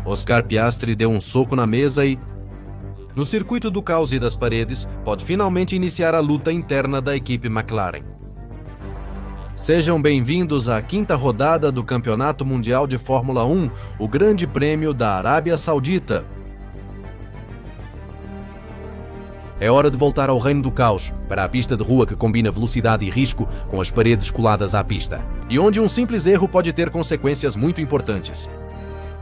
Oscar Piastri deu um soco na mesa e... No circuito do caos e das paredes, pode finalmente iniciar a luta interna da equipe McLaren. Sejam bem-vindos à 5ª rodada do Campeonato Mundial de Fórmula 1, o Grande Prêmio da Arábia Saudita. É hora de voltar ao reino do caos, para a pista de rua que combina velocidade e risco com as paredes coladas à pista, e onde um simples erro pode ter consequências muito importantes.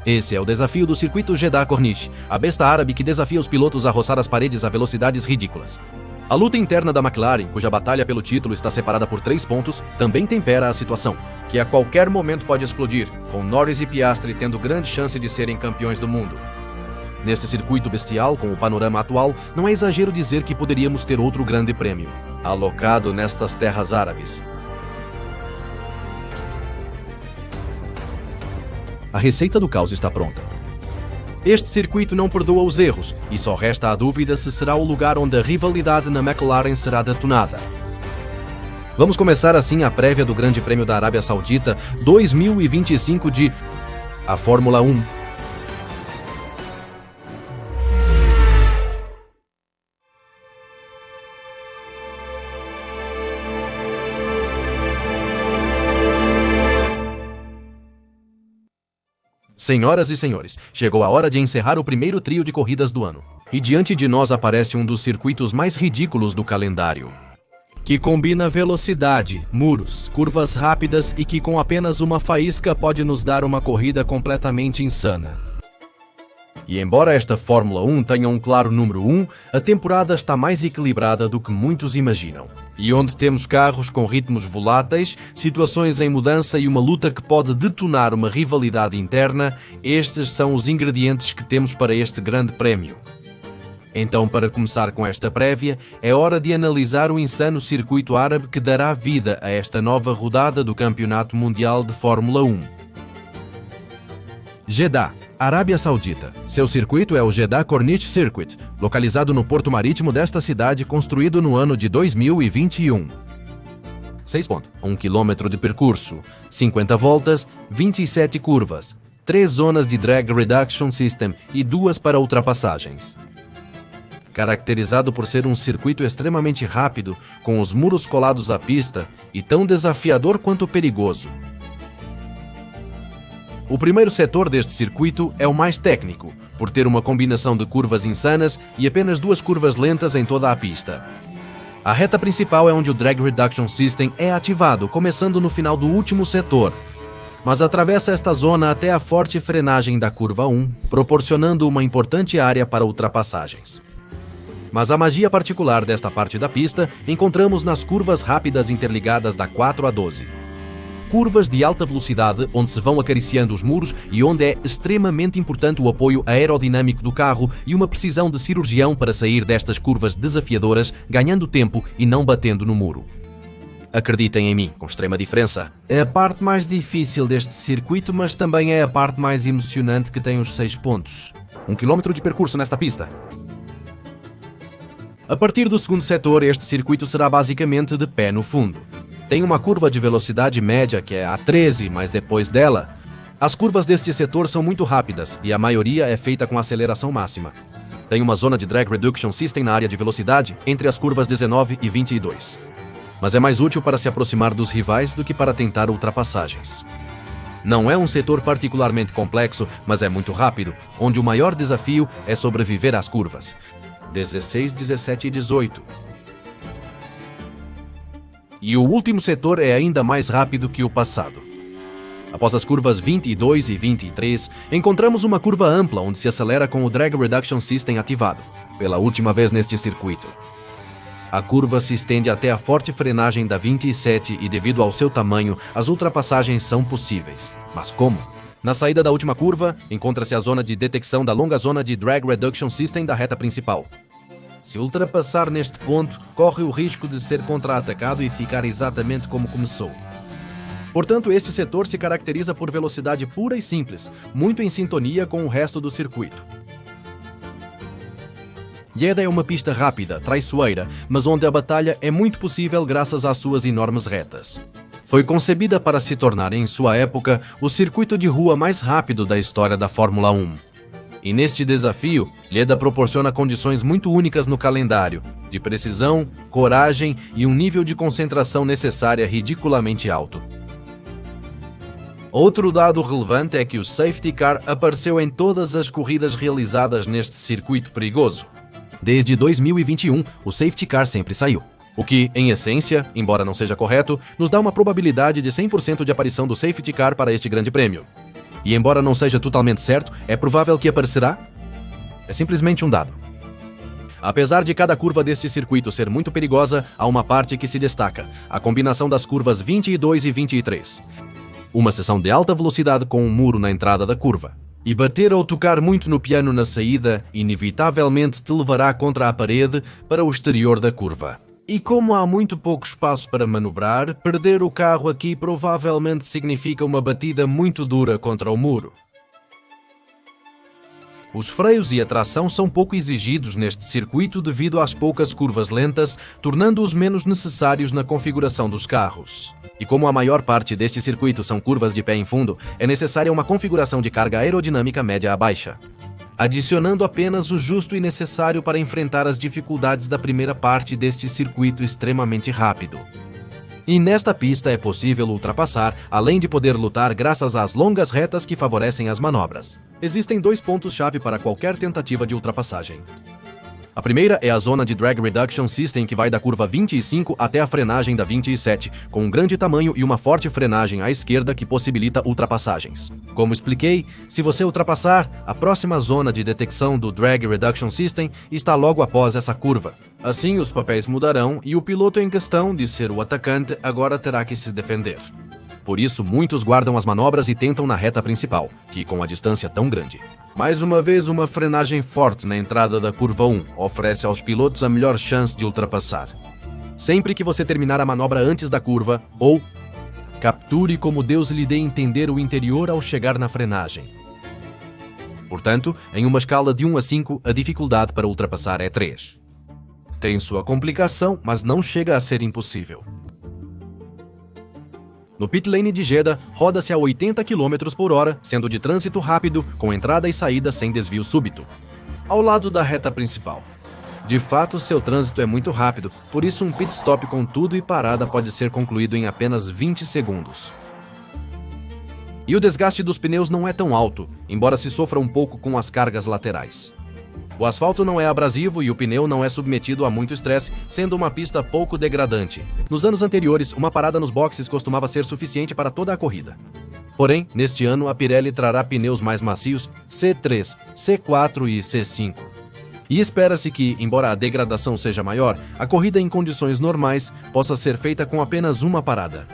Esse é o desafio do circuito Jeddah Corniche, a besta árabe que desafia os pilotos a roçar as paredes a velocidades ridículas. A luta interna da McLaren, cuja batalha pelo título está separada por 3 pontos, também tempera a situação, que a qualquer momento pode explodir, com Norris e Piastri tendo grande chance de serem campeões do mundo. Neste circuito bestial, com o panorama atual, não é exagero dizer que poderíamos ter outro grande prêmio, alocado nestas terras árabes. A receita do caos está pronta. Este circuito não perdoa os erros, e só resta a dúvida se será o lugar onde a rivalidade na McLaren será detonada. Vamos começar assim a prévia do Grande Prêmio da Arábia Saudita 2025 de a Fórmula 1. Senhoras e senhores, chegou a hora de encerrar o primeiro trio de corridas do ano. E diante de nós aparece um dos circuitos mais ridículos do calendário, que combina velocidade, muros, curvas rápidas e que com apenas uma faísca pode nos dar uma corrida completamente insana. E embora esta Fórmula 1 tenha um claro número 1, a temporada está mais equilibrada do que muitos imaginam. E onde temos carros com ritmos voláteis, situações em mudança e uma luta que pode detonar uma rivalidade interna, estes são os ingredientes que temos para este grande prémio. Então, para começar com esta prévia, é hora de analisar o insano circuito árabe que dará vida a esta nova rodada do Campeonato Mundial de Fórmula 1. Jeddah, Arábia Saudita. Seu circuito é o Jeddah Corniche Circuit, localizado no porto marítimo desta cidade, construído no ano de 2021. 6,1 km de percurso, 50 voltas, 27 curvas, 3 zonas de Drag Reduction System e 2 para ultrapassagens. Caracterizado por ser um circuito extremamente rápido, com os muros colados à pista, e tão desafiador quanto perigoso. O primeiro setor deste circuito é o mais técnico, por ter uma combinação de curvas insanas e apenas 2 curvas lentas em toda a pista. A reta principal é onde o Drag Reduction System é ativado, começando no final do último setor, mas atravessa esta zona até a forte frenagem da curva 1, proporcionando uma importante área para ultrapassagens. Mas a magia particular desta parte da pista encontramos nas curvas rápidas interligadas da 4 a 12. Curvas de alta velocidade onde se vão acariciando os muros e onde é extremamente importante o apoio aerodinâmico do carro e uma precisão de cirurgião para sair destas curvas desafiadoras, ganhando tempo e não batendo no muro. Acreditem em mim, com extrema diferença. É a parte mais difícil deste circuito, mas também é a parte mais emocionante que tem os 6 pontos. 1 km de percurso nesta pista. A partir do segundo setor, este circuito será basicamente de pé no fundo. Tem uma curva de velocidade média que é a 13, mas depois dela, as curvas deste setor são muito rápidas e a maioria é feita com aceleração máxima. Tem uma zona de Drag Reduction System na área de velocidade entre as curvas 19 e 22. Mas é mais útil para se aproximar dos rivais do que para tentar ultrapassagens. Não é um setor particularmente complexo, mas é muito rápido, onde o maior desafio é sobreviver às curvas 16, 17 e 18. E o último setor é ainda mais rápido que o passado. Após as curvas 22 e 23, encontramos uma curva ampla onde se acelera com o Drag Reduction System ativado, pela última vez neste circuito. A curva se estende até a forte frenagem da 27 e, devido ao seu tamanho, as ultrapassagens são possíveis. Mas como? Na saída da última curva, encontra-se a zona de detecção da longa zona de Drag Reduction System da reta principal. Se ultrapassar neste ponto, corre o risco de ser contra-atacado e ficar exatamente como começou. Portanto, este setor se caracteriza por velocidade pura e simples, muito em sintonia com o resto do circuito. Jeddah é uma pista rápida, traiçoeira, mas onde a batalha é muito possível graças às suas enormes retas. Foi concebida para se tornar, em sua época, o circuito de rua mais rápido da história da Fórmula 1. E neste desafio, Lleda proporciona condições muito únicas no calendário, de precisão, coragem e um nível de concentração necessária ridiculamente alto. Outro dado relevante é que o Safety Car apareceu em todas as corridas realizadas neste circuito perigoso. Desde 2021, o Safety Car sempre saiu. O que, em essência, embora não seja correto, nos dá uma probabilidade de 100% de aparição do Safety Car para este grande prêmio. E embora não seja totalmente certo, é provável que aparecerá? É simplesmente um dado. Apesar de cada curva deste circuito ser muito perigosa, há uma parte que se destaca, a combinação das curvas 22 e 23. Uma seção de alta velocidade com um muro na entrada da curva. E bater ou tocar muito no piano na saída, inevitavelmente te levará contra a parede para o exterior da curva. E como há muito pouco espaço para manobrar, perder o carro aqui provavelmente significa uma batida muito dura contra o muro. Os freios e a tração são pouco exigidos neste circuito devido às poucas curvas lentas, tornando-os menos necessários na configuração dos carros. E como a maior parte deste circuito são curvas de pé em fundo, é necessária uma configuração de carga aerodinâmica média a baixa, adicionando apenas o justo e necessário para enfrentar as dificuldades da primeira parte deste circuito extremamente rápido. E nesta pista é possível ultrapassar, além de poder lutar graças às longas retas que favorecem as manobras. Existem dois pontos-chave para qualquer tentativa de ultrapassagem. A primeira é a zona de Drag Reduction System que vai da curva 25 até a frenagem da 27, com um grande tamanho e uma forte frenagem à esquerda que possibilita ultrapassagens. Como expliquei, se você ultrapassar, a próxima zona de detecção do Drag Reduction System está logo após essa curva. Assim, os papéis mudarão e o piloto em questão de ser o atacante agora terá que se defender. Por isso, muitos guardam as manobras e tentam na reta principal, que com a distância tão grande. Mais uma vez, uma frenagem forte na entrada da curva 1 oferece aos pilotos a melhor chance de ultrapassar. Sempre que você terminar a manobra antes da curva, ou capture como Deus lhe dê entender o interior ao chegar na frenagem. Portanto, em uma escala de 1 a 5, a dificuldade para ultrapassar é 3. Tem sua complicação, mas não chega a ser impossível. No pit lane de Jeddah, roda-se a 80 km por hora, sendo de trânsito rápido, com entrada e saída sem desvio súbito, ao lado da reta principal. De fato, seu trânsito é muito rápido, por isso um pit stop com tudo e parada pode ser concluído em apenas 20 segundos. E o desgaste dos pneus não é tão alto, embora se sofra um pouco com as cargas laterais. O asfalto não é abrasivo e o pneu não é submetido a muito estresse, sendo uma pista pouco degradante. Nos anos anteriores, uma parada nos boxes costumava ser suficiente para toda a corrida. Porém, neste ano, a Pirelli trará pneus mais macios C3, C4 e C5. E espera-se que, embora a degradação seja maior, a corrida em condições normais possa ser feita com apenas uma parada.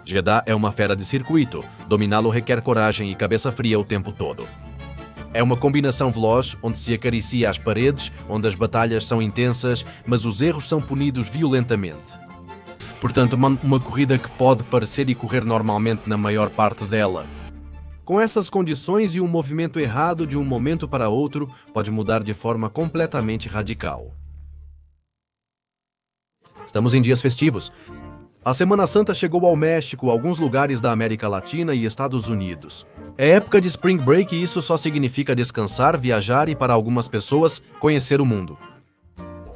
Jeddah é uma fera de circuito. Dominá-lo requer coragem e cabeça fria o tempo todo. É uma combinação veloz, onde se acaricia as paredes, onde as batalhas são intensas, mas os erros são punidos violentamente. Portanto, uma corrida que pode parecer e correr normalmente na maior parte dela. Com essas condições e um movimento errado de um momento para outro, pode mudar de forma completamente radical. Estamos em dias festivos. A Semana Santa chegou ao México, alguns lugares da América Latina e Estados Unidos. É época de Spring Break e isso só significa descansar, viajar e, para algumas pessoas, conhecer o mundo.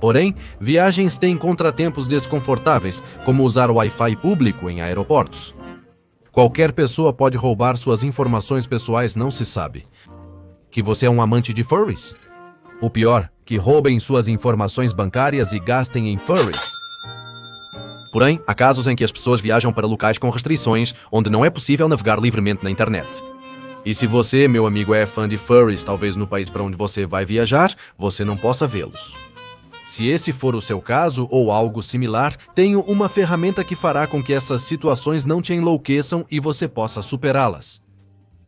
Porém, viagens têm contratempos desconfortáveis, como usar o Wi-Fi público em aeroportos. Qualquer pessoa pode roubar suas informações pessoais, não se sabe. Que você é um amante de furries? O pior, que roubem suas informações bancárias e gastem em furries. Porém, há casos em que as pessoas viajam para locais com restrições, onde não é possível navegar livremente na internet. E se você, meu amigo, é fã de furries, talvez no país para onde você vai viajar, você não possa vê-los. Se esse for o seu caso, ou algo similar, tenho uma ferramenta que fará com que essas situações não te enlouqueçam e você possa superá-las.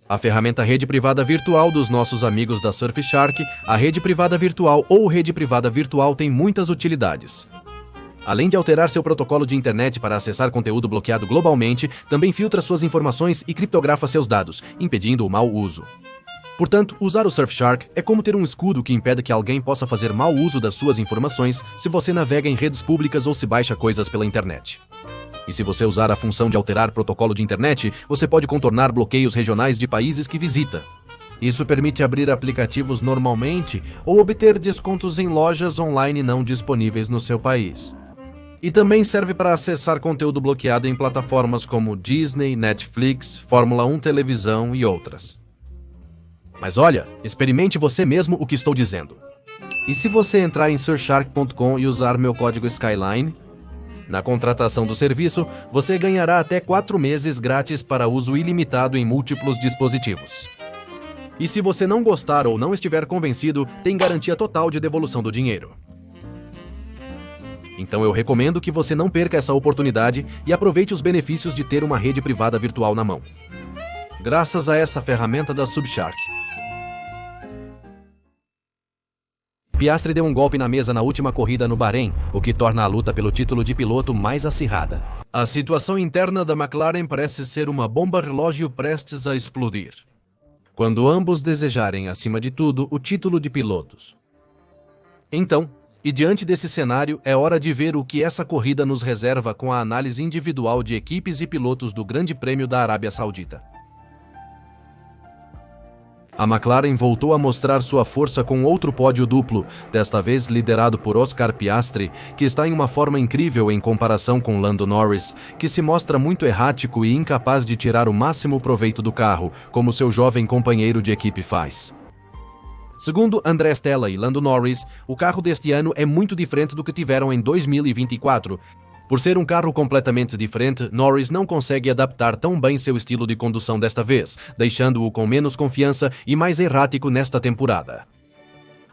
A ferramenta Rede Privada Virtual dos nossos amigos da Surfshark, a rede privada virtual ou rede privada virtual tem muitas utilidades. Além de alterar seu protocolo de internet para acessar conteúdo bloqueado globalmente, também filtra suas informações e criptografa seus dados, impedindo o mau uso. Portanto, usar o Surfshark é como ter um escudo que impede que alguém possa fazer mau uso das suas informações se você navega em redes públicas ou se baixa coisas pela internet. E se você usar a função de alterar protocolo de internet, você pode contornar bloqueios regionais de países que visita. Isso permite abrir aplicativos normalmente ou obter descontos em lojas online não disponíveis no seu país. E também serve para acessar conteúdo bloqueado em plataformas como Disney, Netflix, Fórmula 1 Televisão e outras. Mas olha, experimente você mesmo o que estou dizendo. E se você entrar em Surfshark.com e usar meu código Skyline, na contratação do serviço, você ganhará até 4 meses grátis para uso ilimitado em múltiplos dispositivos. E se você não gostar ou não estiver convencido, tem garantia total de devolução do dinheiro. Então eu recomendo que você não perca essa oportunidade e aproveite os benefícios de ter uma rede privada virtual na mão. Graças a essa ferramenta da Subshark. Piastri deu um golpe na mesa na última corrida no Bahrein, o que torna a luta pelo título de piloto mais acirrada. A situação interna da McLaren parece ser uma bomba relógio prestes a explodir, quando ambos desejarem, acima de tudo, o título de pilotos. Então, e diante desse cenário, é hora de ver o que essa corrida nos reserva com a análise individual de equipes e pilotos do Grande Prêmio da Arábia Saudita. A McLaren voltou a mostrar sua força com outro pódio duplo, desta vez liderado por Oscar Piastri, que está em uma forma incrível em comparação com Lando Norris, que se mostra muito errático e incapaz de tirar o máximo proveito do carro, como seu jovem companheiro de equipe faz. Segundo André Stella e Lando Norris, o carro deste ano é muito diferente do que tiveram em 2024. Por ser um carro completamente diferente, Norris não consegue adaptar tão bem seu estilo de condução desta vez, deixando-o com menos confiança e mais errático nesta temporada.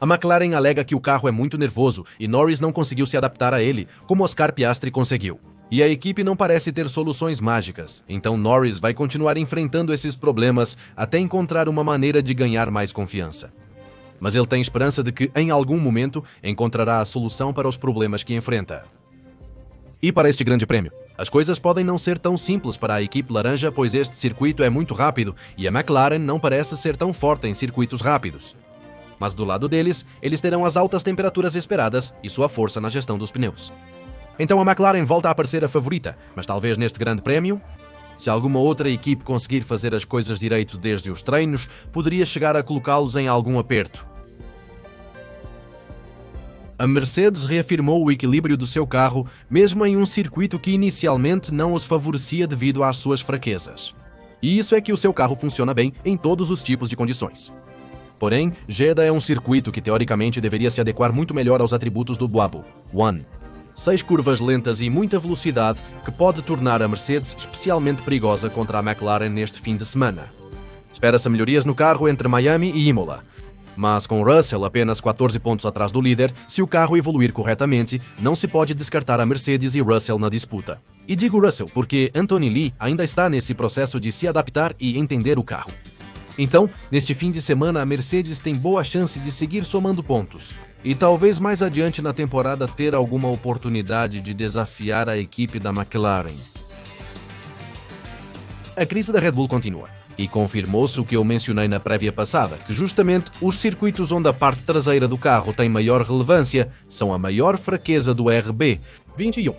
A McLaren alega que o carro é muito nervoso e Norris não conseguiu se adaptar a ele, como Oscar Piastri conseguiu. E a equipe não parece ter soluções mágicas, então Norris vai continuar enfrentando esses problemas até encontrar uma maneira de ganhar mais confiança. Mas ele tem esperança de que, em algum momento, encontrará a solução para os problemas que enfrenta. E para este grande prêmio, as coisas podem não ser tão simples para a equipe laranja, pois este circuito é muito rápido e a McLaren não parece ser tão forte em circuitos rápidos. Mas do lado deles, eles terão as altas temperaturas esperadas e sua força na gestão dos pneus. Então a McLaren volta a parecer a favorita, mas talvez neste grande prêmio, se alguma outra equipe conseguir fazer as coisas direito desde os treinos, poderia chegar a colocá-los em algum aperto. A Mercedes reafirmou o equilíbrio do seu carro, mesmo em um circuito que inicialmente não os favorecia devido às suas fraquezas. E isso é que o seu carro funciona bem em todos os tipos de condições. Porém, Jeddah é um circuito que teoricamente deveria se adequar muito melhor aos atributos do Babu One. 6 curvas lentas e muita velocidade que pode tornar a Mercedes especialmente perigosa contra a McLaren neste fim de semana. Espera-se melhorias no carro entre Miami e Imola. Mas com Russell apenas 14 pontos atrás do líder, se o carro evoluir corretamente, não se pode descartar a Mercedes e Russell na disputa. E digo Russell porque Anthony Lee ainda está nesse processo de se adaptar e entender o carro. Então, neste fim de semana, a Mercedes tem boa chance de seguir somando pontos. E talvez mais adiante na temporada ter alguma oportunidade de desafiar a equipe da McLaren. A crise da Red Bull continua. E confirmou-se o que eu mencionei na prévia passada, que justamente os circuitos onde a parte traseira do carro tem maior relevância são a maior fraqueza do RB21.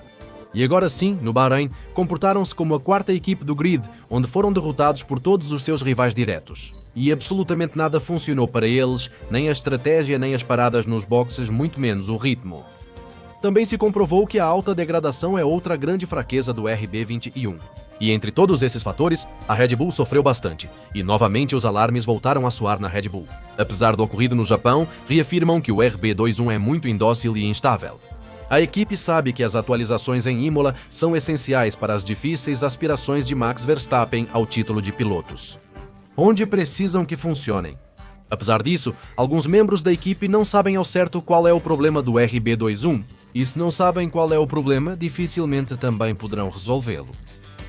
E agora sim, no Bahrein, comportaram-se como a quarta equipe do grid, onde foram derrotados por todos os seus rivais diretos. E absolutamente nada funcionou para eles, nem a estratégia, nem as paradas nos boxes, muito menos o ritmo. Também se comprovou que a alta degradação é outra grande fraqueza do RB21. E entre todos esses fatores, a Red Bull sofreu bastante, e novamente os alarmes voltaram a soar na Red Bull. Apesar do ocorrido no Japão, reafirmam que o RB21 é muito indócil e instável. A equipe sabe que as atualizações em Imola são essenciais para as difíceis aspirações de Max Verstappen ao título de pilotos, onde precisam que funcionem. Apesar disso, alguns membros da equipe não sabem ao certo qual é o problema do RB21, e se não sabem qual é o problema, dificilmente também poderão resolvê-lo.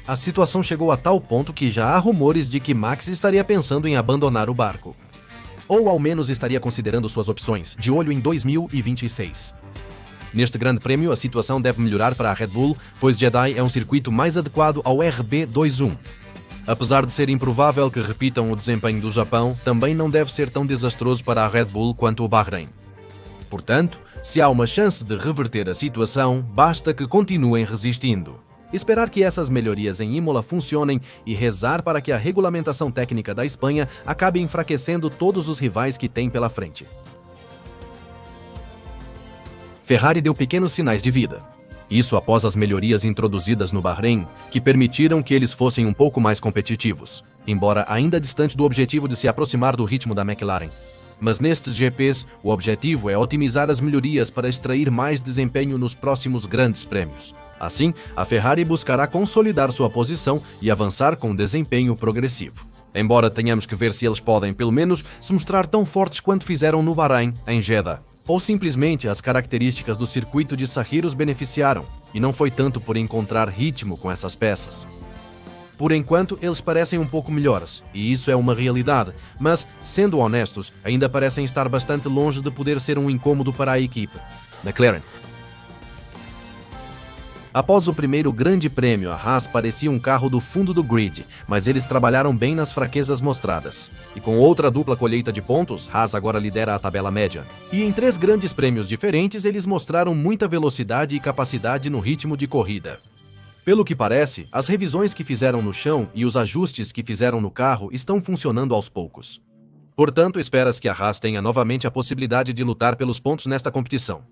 A situação chegou a tal ponto que já há rumores de que Max estaria pensando em abandonar o barco. Ou ao menos estaria considerando suas opções, de olho em 2026. Neste grande prêmio, a situação deve melhorar para a Red Bull, pois Jeddah é um circuito mais adequado ao RB21. Apesar de ser improvável que repitam o desempenho do Japão, também não deve ser tão desastroso para a Red Bull quanto o Bahrein. Portanto, se há uma chance de reverter a situação, basta que continuem resistindo. esperar que essas melhorias em Imola funcionem e rezar para que a regulamentação técnica da Espanha acabe enfraquecendo todos os rivais que tem pela frente. Ferrari deu pequenos sinais de vida. Isso após as melhorias introduzidas no Bahrein, que permitiram que eles fossem um pouco mais competitivos, embora ainda distante do objetivo de se aproximar do ritmo da McLaren. Mas nestes GPs, o objetivo é otimizar as melhorias para extrair mais desempenho nos próximos grandes prêmios. Assim, a Ferrari buscará consolidar sua posição e avançar com desempenho progressivo. Embora tenhamos que ver se eles podem, pelo menos, se mostrar tão fortes quanto fizeram no Bahrein, em Jeddah. Ou simplesmente as características do circuito de Sahir os beneficiaram, e não foi tanto por encontrar ritmo com essas peças. Por enquanto, eles parecem um pouco melhores, e isso é uma realidade, mas, sendo honestos, ainda parecem estar bastante longe de poder ser um incômodo para a equipe. McLaren. Após o primeiro grande prêmio, a Haas parecia um carro do fundo do grid, mas eles trabalharam bem nas fraquezas mostradas. E com outra dupla colheita de pontos, Haas agora lidera a tabela média. E em 3 grandes prêmios diferentes, eles mostraram muita velocidade e capacidade no ritmo de corrida. Pelo que parece, as revisões que fizeram no chão e os ajustes que fizeram no carro estão funcionando aos poucos. Portanto, espera-se que a Haas tenha novamente a possibilidade de lutar pelos pontos nesta competição.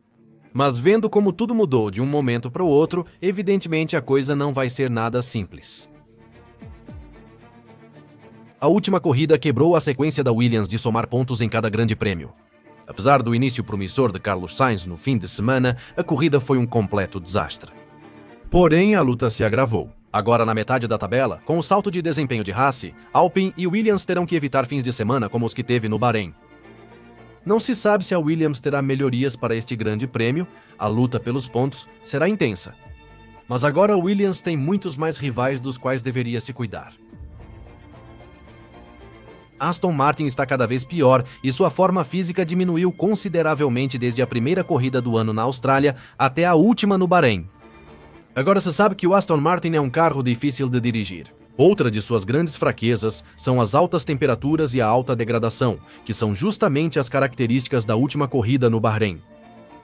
Mas vendo como tudo mudou de um momento para o outro, evidentemente a coisa não vai ser nada simples. A última corrida quebrou a sequência da Williams de somar pontos em cada grande prêmio. Apesar do início promissor de Carlos Sainz no fim de semana, a corrida foi um completo desastre. Porém, a luta se agravou. Agora na metade da tabela, com o salto de desempenho de Haas, Alpine e Williams terão que evitar fins de semana como os que teve no Bahrein. Não se sabe se a Williams terá melhorias para este grande prêmio, a luta pelos pontos será intensa. Mas agora a Williams tem muitos mais rivais dos quais deveria se cuidar. Aston Martin está cada vez pior e sua forma física diminuiu consideravelmente desde a primeira corrida do ano na Austrália até a última no Bahrein. Agora se sabe que o Aston Martin é um carro difícil de dirigir. Outra de suas grandes fraquezas são as altas temperaturas e a alta degradação, que são justamente as características da última corrida no Bahrein.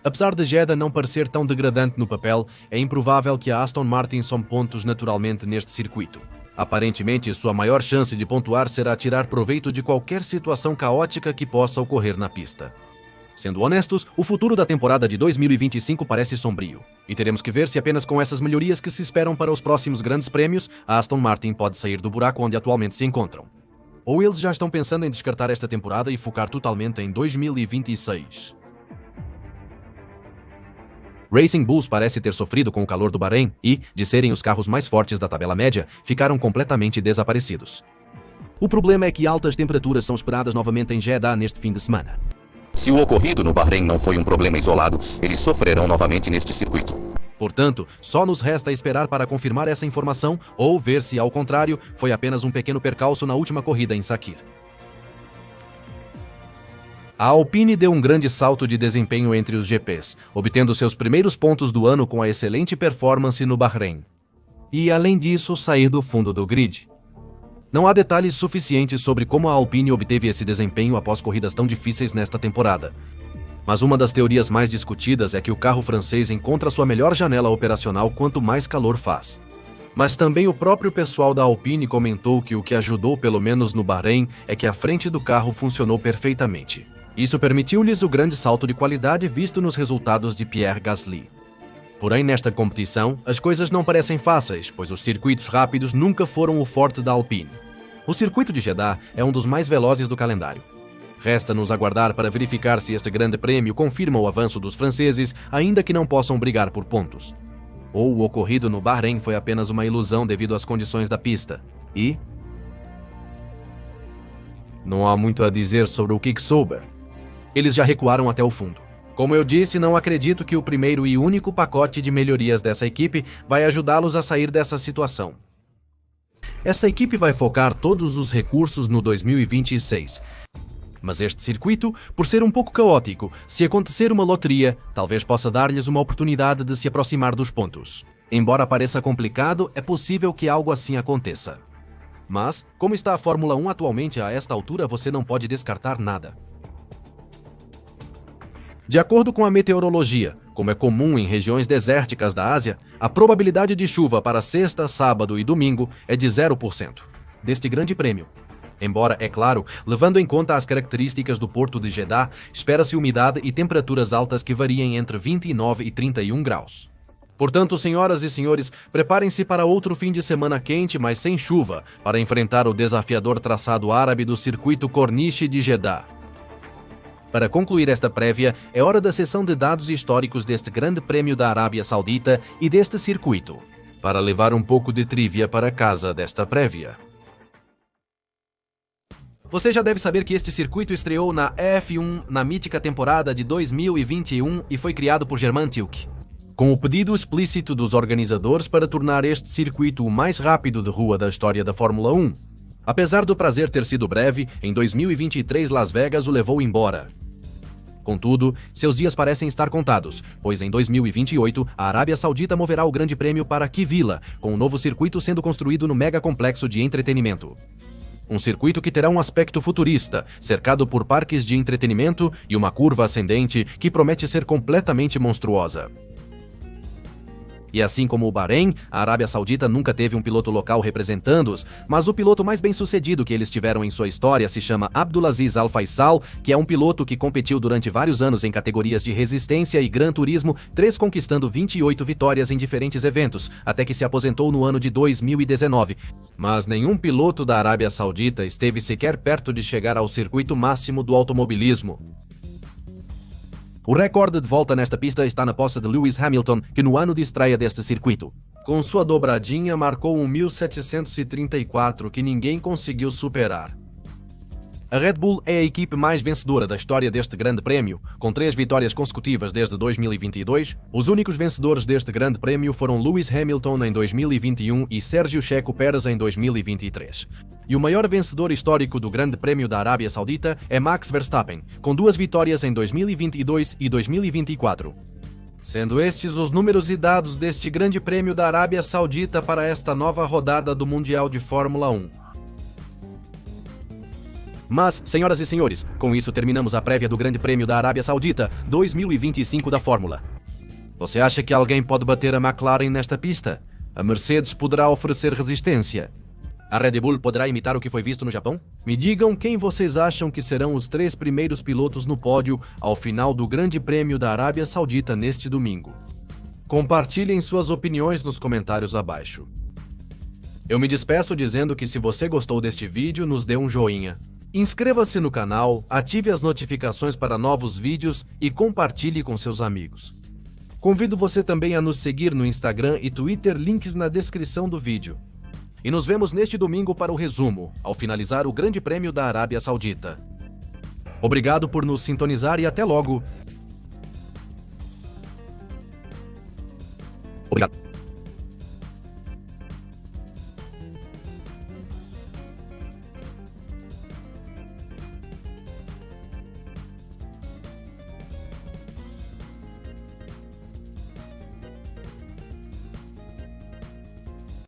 Apesar de Jeddah não parecer tão degradante no papel, é improvável que a Aston Martin some pontos naturalmente neste circuito. Aparentemente, sua maior chance de pontuar será tirar proveito de qualquer situação caótica que possa ocorrer na pista. Sendo honestos, o futuro da temporada de 2025 parece sombrio. E teremos que ver se apenas com essas melhorias que se esperam para os próximos grandes prêmios, a Aston Martin pode sair do buraco onde atualmente se encontram. Ou eles já estão pensando em descartar esta temporada e focar totalmente em 2026. Racing Bulls parece ter sofrido com o calor do Bahrein e, de serem os carros mais fortes da tabela média, ficaram completamente desaparecidos. O problema é que altas temperaturas são esperadas novamente em Jeddah neste fim de semana. Se o ocorrido no Bahrein não foi um problema isolado, eles sofrerão novamente neste circuito. Portanto, só nos resta esperar para confirmar essa informação ou ver se, ao contrário, foi apenas um pequeno percalço na última corrida em Sakir. A Alpine deu um grande salto de desempenho entre os GPs, obtendo seus primeiros pontos do ano com a excelente performance no Bahrein. E, além disso, sair do fundo do grid. Não há detalhes suficientes sobre como a Alpine obteve esse desempenho após corridas tão difíceis nesta temporada. Mas uma das teorias mais discutidas é que o carro francês encontra sua melhor janela operacional quanto mais calor faz. Mas também o próprio pessoal da Alpine comentou que o que ajudou pelo menos no Bahrein é que a frente do carro funcionou perfeitamente. Isso permitiu-lhes o grande salto de qualidade visto nos resultados de Pierre Gasly. Porém, nesta competição, as coisas não parecem fáceis, pois os circuitos rápidos nunca foram o forte da Alpine. O circuito de Jeddah é um dos mais velozes do calendário. Resta-nos aguardar para verificar se este grande prêmio confirma o avanço dos franceses, ainda que não possam brigar por pontos. Ou o ocorrido no Bahrein foi apenas uma ilusão devido às condições da pista. E não há muito a dizer sobre o Quicksilver. Eles já recuaram até o fundo. Como eu disse, não acredito que o primeiro e único pacote de melhorias dessa equipe vai ajudá-los a sair dessa situação. Essa equipe vai focar todos os recursos no 2026. Mas este circuito, por ser um pouco caótico, se acontecer uma loteria, talvez possa dar-lhes uma oportunidade de se aproximar dos pontos. Embora pareça complicado, é possível que algo assim aconteça. Mas, como está a Fórmula 1 atualmente a esta altura, você não pode descartar nada. De acordo com a meteorologia, como é comum em regiões desérticas da Ásia, a probabilidade de chuva para sexta, sábado e domingo é de 0% deste grande prêmio. Embora, é claro, levando em conta as características do porto de Jeddah, espera-se umidade e temperaturas altas que variem entre 29 e 31 graus. Portanto, senhoras e senhores, preparem-se para outro fim de semana quente, mas sem chuva, para enfrentar o desafiador traçado árabe do circuito Corniche de Jeddah. Para concluir esta prévia, é hora da sessão de dados históricos deste Grande Prêmio da Arábia Saudita e deste circuito, para levar um pouco de trivia para casa desta prévia. Você já deve saber que este circuito estreou na F1 na mítica temporada de 2021 e foi criado por Germain Tilke, com o pedido explícito dos organizadores para tornar este circuito o mais rápido de rua da história da Fórmula 1. Apesar do prazer ter sido breve, em 2023 Las Vegas o levou embora. Contudo, seus dias parecem estar contados, pois em 2028 a Arábia Saudita moverá o Grande Prêmio para Kivila, com um novo circuito sendo construído no mega complexo de entretenimento. Um circuito que terá um aspecto futurista, cercado por parques de entretenimento e uma curva ascendente que promete ser completamente monstruosa. E assim como o Bahrein, a Arábia Saudita nunca teve um piloto local representando-os, mas o piloto mais bem-sucedido que eles tiveram em sua história se chama Abdulaziz Al Faisal, que é um piloto que competiu durante vários anos em categorias de resistência e Gran Turismo, conquistando 28 vitórias em diferentes eventos, até que se aposentou no ano de 2019. Mas nenhum piloto da Arábia Saudita esteve sequer perto de chegar ao circuito máximo do automobilismo. O recorde de volta nesta pista está na posse de Lewis Hamilton, que no ano de estreia deste circuito, com sua dobradinha, marcou um 1734 que ninguém conseguiu superar. A Red Bull é a equipe mais vencedora da história deste Grande Prémio, com 3 vitórias consecutivas desde 2022. Os únicos vencedores deste Grande Prémio foram Lewis Hamilton em 2021 e Sérgio Checo Pérez em 2023. E o maior vencedor histórico do Grande Prémio da Arábia Saudita é Max Verstappen, com 2 vitórias em 2022 e 2024. Sendo estes os números e dados deste Grande Prêmio da Arábia Saudita para esta nova rodada do Mundial de Fórmula 1. Mas, senhoras e senhores, com isso terminamos a prévia do Grande Prêmio da Arábia Saudita 2025 da Fórmula. Você acha que alguém pode bater a McLaren nesta pista? A Mercedes poderá oferecer resistência? A Red Bull poderá imitar o que foi visto no Japão? Me digam quem vocês acham que serão os 3 primeiros pilotos no pódio ao final do Grande Prêmio da Arábia Saudita neste domingo. Compartilhem suas opiniões nos comentários abaixo. Eu me despeço dizendo que se você gostou deste vídeo, nos dê um joinha. Inscreva-se no canal, ative as notificações para novos vídeos e compartilhe com seus amigos. Convido você também a nos seguir no Instagram e Twitter, links na descrição do vídeo. E nos vemos neste domingo para o resumo, ao finalizar o Grande Prêmio da Arábia Saudita. Obrigado por nos sintonizar e até logo! Obrigado.